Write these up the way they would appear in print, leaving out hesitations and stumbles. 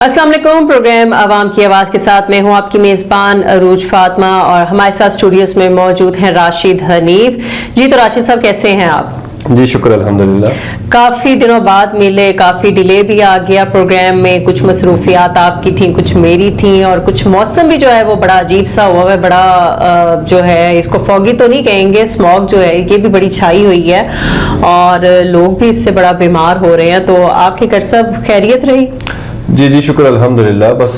अस्सलाम वालेकुम। प्रोग्राम आवाम की आवाज़ के साथ मैं हूं आपकी मेज़बान अरूज फातिमा और हमारे साथ स्टूडियोज में मौजूद हैं राशिद हनीफ जी। तो राशिद साहब कैसे हैं आप? जी शुक्र अल्हम्दुलिल्लाह। काफ़ी दिनों बाद मिले, काफ़ी डिले भी आ गया प्रोग्राम में, कुछ मसरूफियात आपकी थी, कुछ मेरी थी और कुछ मौसम भी जो है वो बड़ा अजीब सा हुआ है, बड़ा जो है इसको फॉगी तो नहीं कहेंगे, स्मॉग जो है ये भी बड़ी छाई हुई है और लोग भी इससे बड़ा बीमार हो रहे हैं। तो आपके घर सब खैरियत रही? जी शुक्र अल्हम्दुलिल्लाह। बस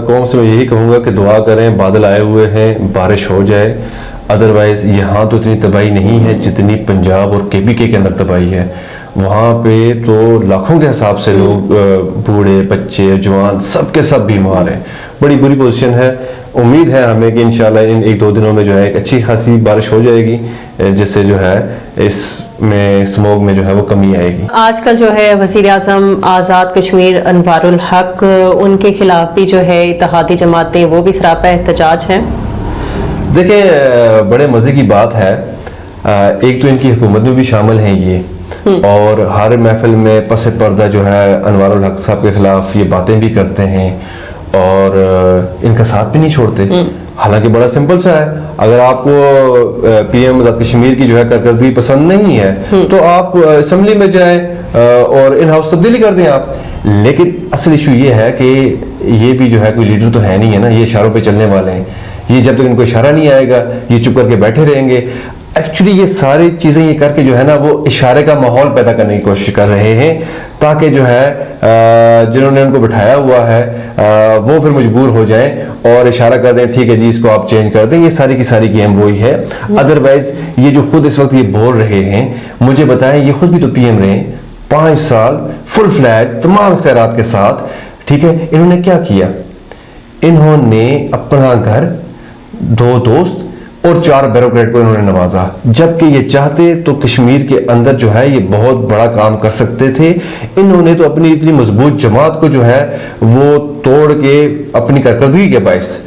कौन से मैं यही कहूँगा कि दुआ करें, बादल आए हुए हैं, बारिश हो जाए। अदरवाइज़ यहाँ तो इतनी तबाही नहीं है जितनी पंजाब और केपीके के अंदर तबाही है। वहाँ पे तो लाखों के हिसाब से लोग, बूढ़े बच्चे जवान सबके सब बीमार हैं। बड़ी बुरी पोजीशन है। उम्मीद है हमें कि इंशाल्लाह इन एक दो दिनों में जो है एक अच्छी खासी बारिश हो जाएगी, जिससे जो है इसमें स्मोग में जो है वो कमी आएगी। आजकल जो है वज़ीर आज़म आज़ाद कश्मीर अनवारुल हक, उनके खिलाफ भी जो है इत्तेहादी जमातें वो भी सरापा एहतजाज हैं। देखिए बड़े मज़े की बात है, एक तो इनकी हुकूमत में भी शामिल हैं ये, और हर महफिल में पस पर्दा जो है अनवारुल हक साहब के खिलाफ ये बातें भी करते हैं और इनका साथ भी नहीं छोड़ते। हालांकि बड़ा सिंपल सा है, अगर आपको पीएम आज़ाद कश्मीर की जो है कारकर्दगी पसंद नहीं है तो आप असम्बली में जाएं और इन हाउस तब्दीली कर दें आप। लेकिन असल इशू ये है कि ये भी जो है कोई लीडर तो है नहीं है ना, ये इशारों पे चलने वाले हैं। ये जब तक इनको इशारा नहीं आएगा ये चुप करके बैठे रहेंगे। एक्चुअली ये सारी चीज़ें ये करके जो है ना वो इशारे का माहौल पैदा करने की कोशिश कर रहे हैं, ताकि जो है जिन्होंने उनको बिठाया हुआ है वो फिर मजबूर हो जाएं और इशारा कर दें ठीक है जी इसको आप चेंज कर दें। ये सारी की सारी गेम वही है। अदरवाइज ये जो खुद इस वक्त ये बोल रहे हैं, मुझे बताएं ये खुद भी तो पीएम रहे 5 साल फुल फ्लैग तमाम इख्तियारात के साथ, ठीक है। इन्होंने क्या किया? इन्होंने अपना घर, 2 दोस्त और 4 ब्यूरोक्रेट को इन्होंने नवाजा, जबकि ये चाहते तो कश्मीर के अंदर जो है ये बहुत बड़ा काम कर सकते थे। इन्होंने तो अपनी इतनी मजबूत जमात को जो है वो तोड़ के अपनी कारकर्दगी के बायस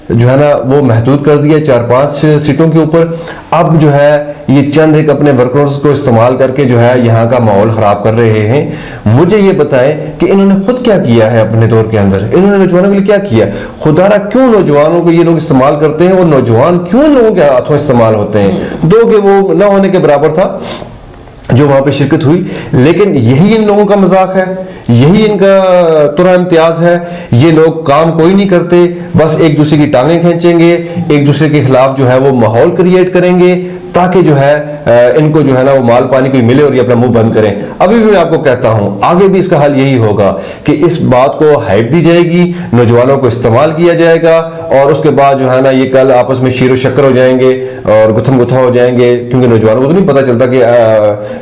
जो है ना वो महदूद कर दिया 4-5 सीटों के ऊपर। अब जो है ये चंद एक अपने वर्कर्स को इस्तेमाल करके जो है यहाँ का माहौल खराब कर रहे हैं। मुझे ये बताएं कि इन्होंने खुद क्या किया है अपने दौर के अंदर, इन्होंने नौजवानों के लिए क्या किया? खुदारा क्यों नौजवानों को ये लोग इस्तेमाल करते हैं और नौजवान क्यों लोगों के हाथों इस्तेमाल होते हैं? दो के वो न होने के बराबर था जो वहां पे शिरकत हुई। लेकिन यही इन लोगों का मजाक है, यही इनका तुरा इम्तियाज है। ये लोग काम कोई नहीं करते, बस एक दूसरे की टांगें खींचेंगे, एक दूसरे के खिलाफ जो है वो माहौल क्रिएट करेंगे ताकि जो है इनको जो है ना वो माल पानी कोई मिले और ये अपना मुंह बंद करें। अभी भी मैं आपको कहता हूं आगे भी इसका हल यही होगा कि इस बात को हाइप दी जाएगी, नौजवानों को इस्तेमाल किया जाएगा और उसके बाद जो है ना ये कल आपस में शीरो शक्कर हो जाएंगे और गुथम गुथा हो जाएंगे, क्योंकि नौजवानों को तो नहीं पता चलता कि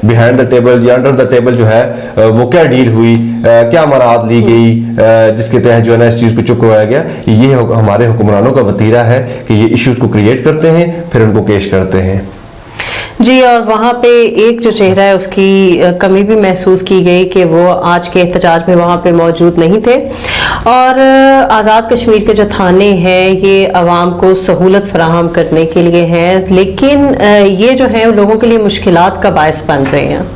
बिहाइंड द टेबल या अंडर द टेबल जो है वो क्या डील हुई, क्या मराहत ली गई जिसके तहत जो है ना इस चीज को चुप करवाया गया। ये हमारे हुक्मरानों का वतीरा है कि ये इश्यूज को क्रिएट करते हैं फिर उनको पेश करते हैं जी। और वहाँ पे एक जो चेहरा है उसकी कमी भी महसूस की गई कि वो आज के एहतजाज में वहाँ पे मौजूद नहीं थे। और आज़ाद कश्मीर के जो थाने हैं ये आवाम को सहूलत फराहम करने के लिए हैं, लेकिन ये जो है लोगों के लिए मुश्किलात का बायस बन रहे हैं।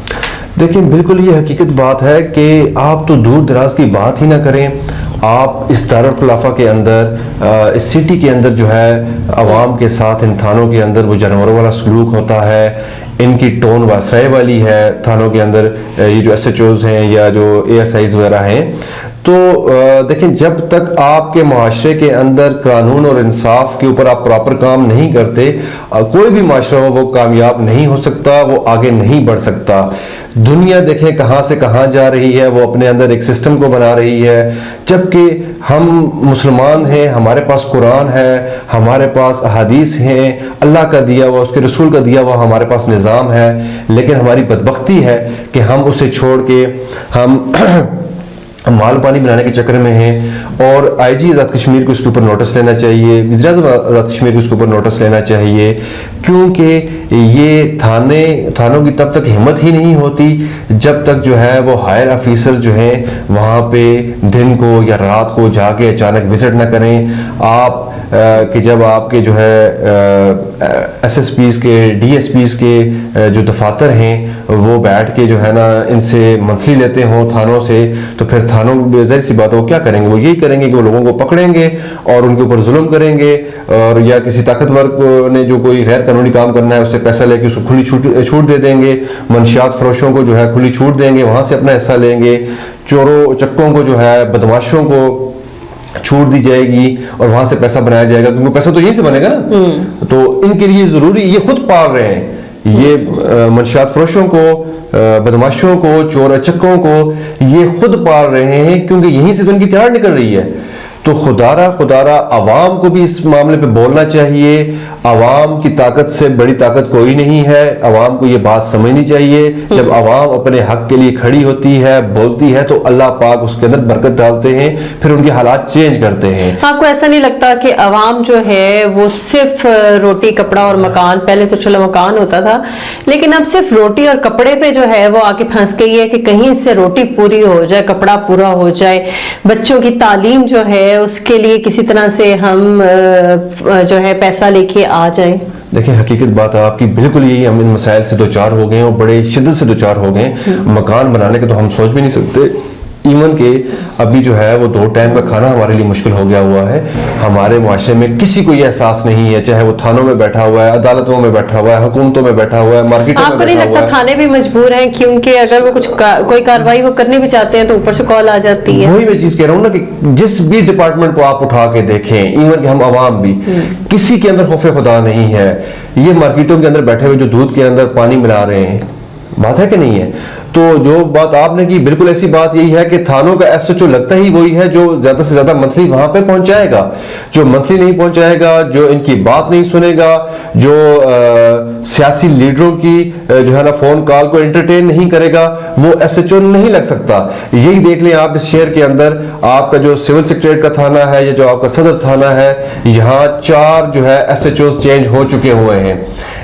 देखिए बिल्कुल ये हकीकत बात है कि आप तो दूर दराज की बात ही ना करें, आप इस दारुल खिलाफा के अंदर इस सिटी के अंदर जो है अवाम के साथ इन थानों के अंदर वो जानवरों वाला सलूक होता है, इनकी टोन वासराय वाली है थानों के अंदर। ये जो SHOs हैं या जो ASIs वगैरह हैं, तो देखें जब तक आपके मुआशरे के अंदर कानून और इंसाफ के ऊपर आप प्रॉपर काम नहीं करते, कोई भी माशरा हो वो कामयाब नहीं हो सकता, वो आगे नहीं बढ़ सकता। दुनिया देखें कहाँ से कहाँ जा रही है, वो अपने अंदर एक सिस्टम को बना रही है, जबकि हम मुसलमान हैं, हमारे पास कुरान है, हमारे पास अहादीस हैं, अल्लाह का दिया हुआ उसके रसूल का दिया हुआ हमारे पास निज़ाम है। लेकिन हमारी बदबख्ती है कि हम उसे छोड़ के हम माल पानी बनाने के चक्कर में हैं। और IG आज़ाद कश्मीर को इसके ऊपर नोटिस लेना चाहिए, वज़ीर-ए-आज़म आज़ाद कश्मीर को इसके ऊपर नोटिस लेना चाहिए, क्योंकि ये थानों की तब तक हिम्मत ही नहीं होती जब तक जो है वो हायर ऑफिसर्स जो हैं वहाँ पे दिन को या रात को जाके अचानक विजिट ना करें। आप कि जब आपके जो है SSPs के DSPs के जो दफातर हैं वो बैठ के जो है ना इनसे मंथली लेते हों थानों से, तो फिर थानों ज़ाहिर सी बात है वो क्या करेंगे, वो यही करेंगे कि वो लोगों को पकड़ेंगे और उनके ऊपर जुल्म करेंगे, और या किसी ताकतवर ने जो कोई गैर कानूनी काम करना है उससे पैसा लेके उसको खुली छूट दे देंगे, मंशियात फरोशों को जो है खुली छूट देंगे, वहाँ से अपना हिस्सा लेंगे, चोरों चक्कों को जो है बदमाशों को छूट दी जाएगी और वहां से पैसा बनाया जाएगा, क्योंकि पैसा तो यहीं से बनेगा ना। तो इनके लिए जरूरी, ये खुद पाल रहे हैं, ये मंशियात फरोशों को, बदमाशों को, चोर चक्कों को ये खुद पाल रहे हैं, क्योंकि यहीं से तो इनकी तिहाड़ निकल रही है। तो खुदारा अवाम को भी इस मामले पे बोलना चाहिए। अवाम की ताकत से बड़ी ताकत कोई नहीं है, अवाम को ये बात समझनी चाहिए। जब अवाम अपने हक के लिए खड़ी होती है, बोलती है, तो अल्लाह पाक उसके अंदर बरकत डालते हैं, फिर उनके हालात चेंज करते हैं। आपको ऐसा नहीं लगता कि अवाम जो है वो सिर्फ रोटी कपड़ा और मकान, पहले तो चलो मकान होता था, लेकिन अब सिर्फ रोटी और कपड़े पे जो है वो आके फंस गई है कि कहीं से रोटी पूरी हो जाए, कपड़ा पूरा हो जाए, बच्चों की तालीम जो है उसके लिए किसी तरह से हम जो है पैसा लेके आ जाए। देखिए, हकीकत बात है आपकी बिल्कुल यही, हम इन मसाइल से दो चार हो गए और बड़े शिद्दत से दो चार हो गए। मकान बनाने के तो हम सोच भी नहीं सकते, इवन के अभी जो है वो 2 टाइम का खाना हमारे लिए मुश्किल हो गया हुआ है। हमारे मुआशरे में किसी को ये एहसास नहीं है, चाहे वो थानों में बैठा हुआ है, अदालतों में बैठा हुआ है, हुकूमतों में बैठा हुआ है, मार्केटों में बैठा हुआ है। आपको नहीं लगता थाने भी मजबूर हैं, क्योंकि अगर वो कोई कार्रवाई वो करने भी चाहते हैं तो ऊपर से कॉल आ जाती है। वही मैं चीज कह रहा हूँ ना कि जिस भी डिपार्टमेंट को आप उठा के देखें, इवन कि हम अवाम भी, किसी के अंदर खौफ खुदा नहीं है। ये मार्केटों के अंदर बैठे हुए जो दूध के अंदर पानी मिला रहे हैं, बात है कि नहीं है? तो जो बात आपने की बिल्कुल ऐसी बात यही है कि थानों का SHO लगता ही वही है जो ज्यादा से ज्यादा मंथली वहां पे पहुंचाएगा। जो मंथली नहीं पहुंचाएगा, जो इनकी बात नहीं सुनेगा, जो सियासी लीडरों की जो है ना फोन कॉल को एंटरटेन नहीं करेगा, वो SHO नहीं लग सकता। यही देख लें आप, इस शहर के अंदर आपका जो सिविल सेक्रेटरीट का थाना है या जो आपका सदर थाना है, यहाँ 4 जो है SHO चेंज हो चुके हुए हैं,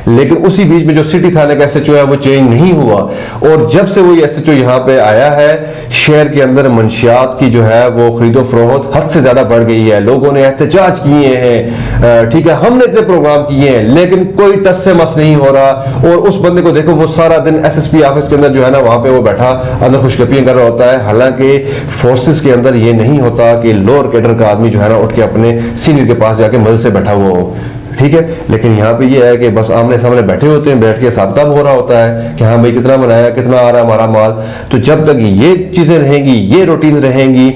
लेकिन उसी बीच में जो सिटी थाने का SHO है वो चेंज नहीं हुआ। और जब से वो ये SHO यहाँ पे आया है, शहर के अंदर मंशियात की जो है वो खरीदो फरोख्त हद से ज्यादा बढ़ गई है। लोगों ने एहतजाज किए हैं, ठीक है, हमने इतने प्रोग्राम किए हैं, लेकिन कोई टस से मस नहीं हो रहा। और उस बंदे को देखो, वो सारा दिन SSP ऑफिस के अंदर जो है ना वहां पे वो बैठा अंदर खुशगपियां कर रहा होता है। हालांकि फोर्सेस के अंदर ये नहीं होता कि लोअर कैडर का आदमी जो है ना उठ के अपने सीनियर के पास जाके मजे से बैठा हुआ हो, ठीक है। लेकिन यहाँ पे ये है कि बस आमने सामने बैठे होते हैं, बैठ के हिसाब हो रहा होता है कि हाँ भाई कितना बनाया, कितना आ रहा है हमारा माल। तो जब तक ये चीजें रहेंगी, ये रूटीन रहेंगी,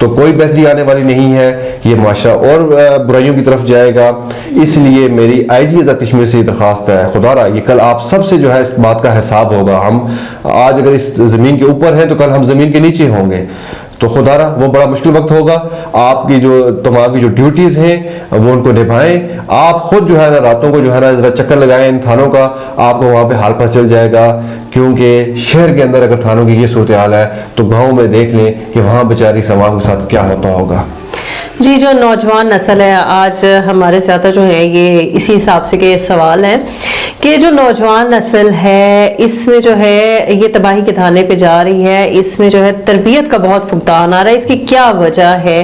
तो कोई बेहतरी आने वाली नहीं है। ये माशरा और बुराइयों की तरफ जाएगा। इसलिए मेरी IG आज़ाद कश्मीर से दरख्वास्त है, खुदारा ये कल आप सबसे जो है इस बात का हिसाब होगा। हम आज अगर इस जमीन के ऊपर हैं तो कल हम जमीन के नीचे होंगे, तो खुदारा वो बड़ा मुश्किल वक्त होगा। आपकी जो तमाम की जो ड्यूटीज हैं वो उनको निभाएं। आप खुद जो है ना रातों को जो है ना जरा चक्कर लगाएं इन थानों का, आपको वहां पे हाल पता चल जाएगा। क्योंकि शहर के अंदर अगर थानों की ये सूरत हाल है तो गाँव में देख लें कि वहां बेचारी समाज के साथ क्या होता होगा। जी, जो नौजवान नस्ल है, आज हमारे ज़्यादा जो है ये इसी हिसाब से के सवाल है कि जो नौजवान नस्ल है इसमें जो है ये तबाही के धाने पे जा रही है। इसमें जो है तरबियत का बहुत फुकदान आ रहा है। इसकी क्या वजह है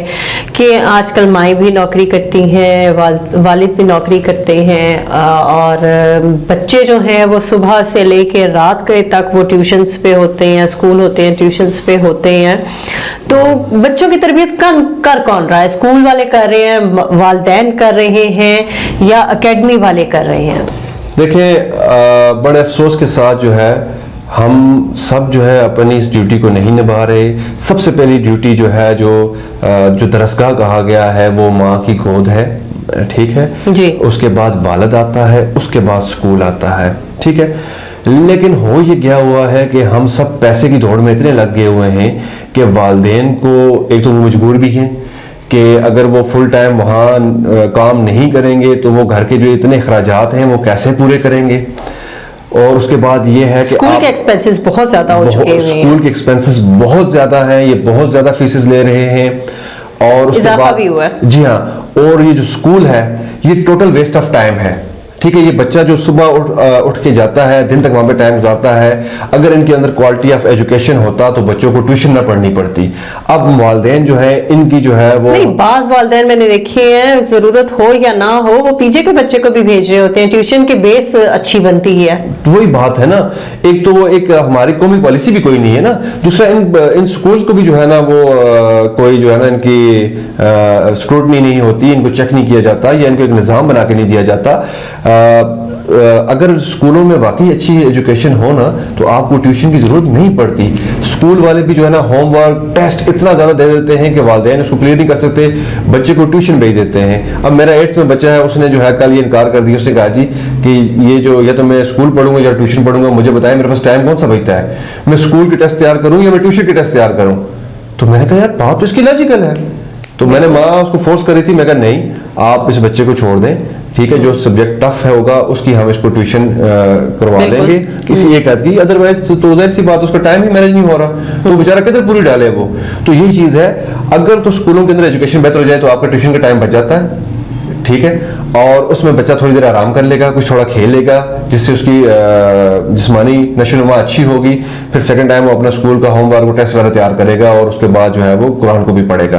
कि आजकल माएँ भी नौकरी करती हैं, वालिद भी नौकरी करते हैं, और बच्चे जो हैं वो सुबह से लेके रात के तक वो ट्यूशन्स पे होते हैं, स्कूल होते हैं, ट्यूशन्स पे होते हैं। तो बच्चों की तरबियत कर कौन रहा है? स्कूल वाले कर रहे हैं, वालिदैन कर रहे हैं, या एकेडमी वाले कर रहे हैं? देखिए, बड़े अफसोस के साथ जो है हम सब जो है अपनी इस ड्यूटी को नहीं निभा रहे। सबसे पहली ड्यूटी जो है जो दरसगाह कहा गया है वो माँ की गोद है, ठीक है जी। उसके बाद वालिद आता है, उसके बाद स्कूल आता है, ठीक है। लेकिन हो ये गया हुआ है कि हम सब पैसे की दौड़ में इतने लग गए हुए हैं कि वालिदैन को एक तो वो मजबूर भी हैं कि अगर वो फुल टाइम वहाँ काम नहीं करेंगे तो वो घर के जो इतने अखराजात हैं वो कैसे पूरे करेंगे। और उसके बाद ये है कि स्कूल के एक्सपेंसेस बहुत ज्यादा हो चुके हैं। स्कूल के एक्सपेंसेस बहुत ज्यादा हैं, ये बहुत ज्यादा फीसेस ले रहे हैं। और उसके बाद भी हुआ है। जी हाँ, और ये जो स्कूल है ये टोटल वेस्ट ऑफ टाइम है, ठीक है, ये बच्चा जो सुबह उठ के जाता है, दिन तक वहां पे टाइम गुजारता है, अगर इनके अंदर क्वालिटी ऑफ एजुकेशन होता तो बच्चों को ट्यूशन ना पढ़नी पड़ती। अब वालिदैन जो है इनकी जो है वो नहीं, बाज वालिदैन मैंने देखे हैं, जरूरत हो या ना हो वो पीजे के बच्चे को भी भेज रहे होते हैं, ट्यूशन की बेस अच्छी बनती है। वही बात है ना, एक तो वो एक हमारी कौमी पॉलिसी भी कोई नहीं है ना, दूसरा इन स्कूल्स को भी जो है ना वो कोई जो है ना इनकी स्क्रूटनी नहीं होती, इनको चेक नहीं किया जाता या इनको एक निज़ाम बना के नहीं दिया जाता। अगर स्कूलों में वाकई अच्छी एजुकेशन हो ना तो आपको ट्यूशन की जरूरत नहीं पड़ती। स्कूल वाले भी जो है ना होमवर्क टेस्ट इतना ज्यादा दे देते हैं कि वालिदैन उसको क्लियर नहीं कर सकते, बच्चे को ट्यूशन भेज देते हैं। अब मेरा 8th में बच्चा है, उसने जो है कल ये इनकार कर दिया, उसने कहा जी कि ये जो या तो मैं स्कूल पढ़ूंगा या ट्यूशन पढ़ूंगा, मुझे बताएं मेरे पास टाइम कौन सा बचता है, मैं स्कूल के टेस्ट तैयार करूं या मैं ट्यूशन के टेस्ट तैयार करूं। तो मैंने कहा यार बात तो इसकी लॉजिकल है। तो मैंने माँ उसको फोर्स करी थी, मैं कहा नहीं आप इस बच्चे को छोड़ दें, ठीक है, जो सब्जेक्ट टफ है होगा उसकी हम इसको ट्यूशन करवा लेंगे किसी एक आध की, अदरवाइज तो जाहिर सी बात उसका टाइम ही मैनेज नहीं हो रहा, तो बेचारा किधर पूरी डाले वो। तो यही चीज है, अगर तो स्कूलों के अंदर एजुकेशन बेहतर हो जाए तो आपका ट्यूशन का टाइम बच जाता है, ठीक है, और उसमें बच्चा थोड़ी देर आराम कर लेगा, कुछ थोड़ा खेल लेगा, जिससे उसकी जिस्मानी नशोनुमा अच्छी होगी। फिर सेकंड टाइम वो अपना स्कूल का होमवर्क टेस्ट वगैरह तैयार करेगा और उसके बाद जो है वो कुरान को भी पढ़ेगा।